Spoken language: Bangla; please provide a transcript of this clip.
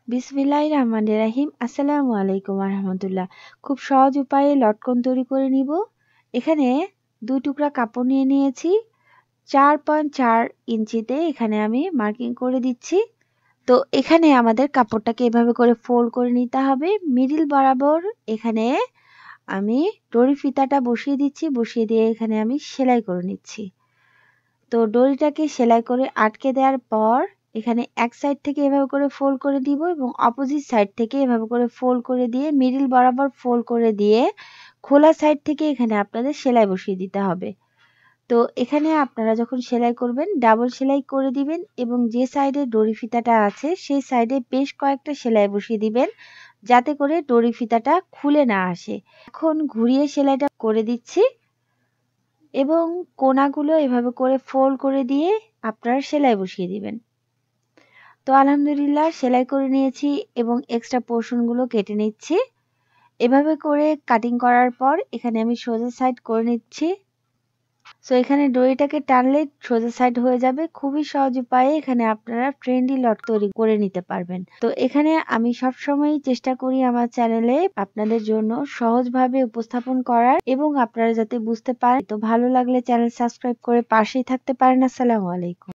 বিসমিল্লাহির রহমানির রহিম। আসসালামু আলাইকুম রহমতুল্লাহ। খুব সহজ উপায়ে লটকন তৈরি করে নিব। এখানে 2 টুকরা কাপড় নিয়ে নিয়েছি। 4.4 ইঞ্চিতে এখানে আমি মার্কিং করে দিচ্ছি। তো এখানে আমাদের কাপড়টাকে এভাবে করে ফোল্ড করে নিতে হবে। মিডল বরাবর এখানে আমি দড়ি ফিতাটা বসিয়ে দিচ্ছি। বসিয়ে দিয়ে এখানে আমি সেলাই করে নিচ্ছি। তো দড়িটাকে সেলাই করে আটকে দেওয়ার পর এখানে এক সাইড থেকে এভাবে করে ফোল্ড করে দিব এবং অপোজিট সাইড থেকে এভাবে করে ফোল্ড করে দিয়ে মিডল বরাবর ফোল্ড করে দিয়ে খোলা সাইড থেকে এখানে আপনাদের সেলাই বসিয়ে দিতে হবে। তো এখানে আপনারা যখন সেলাই করবেন ডাবল সেলাই করে দিবেন এবং যে সাইডে দড়ি ফিতাটা আছে সেই সাইডে বেশ কয়েকটা সেলাই বসিয়ে দিবেন যাতে করে দড়ি ফিতাটা খুলে না আসে। এখন ঘুরিয়ে সেলাইটা করে দিচ্ছি এবং কোনাগুলো এভাবে করে ফোল্ড করে দিয়ে আপনারা সেলাই বসিয়ে দিবেন। তো আলহামদুলিল্লাহ সেলাই করে নিয়েছি এবং এক্সট্রা পোর্শনগুলো কেটে নিচ্ছি। এভাবে করে কাটিং করার পর এখানে আমি সোজা সাইড করে নিচ্ছি। সো এখানে দড়িটাকে টানলে সোজা সাইড হয়ে যাবে। খুবই সহজ উপায়ে এখানে আপনারা ট্রেন্ডি লট তৈরি করে নিতে পারবেন। তো এখানে আমি সবসময়ই চেষ্টা করি আমার চ্যানেলে আপনাদের জন্য সহজভাবে উপস্থাপন করার এবং আপনারা যাতে বুঝতে পারেন। তো ভালো লাগলে চ্যানেল সাবস্ক্রাইব করে পাশেই থাকতে পারেন। আসসালামু আলাইকুম।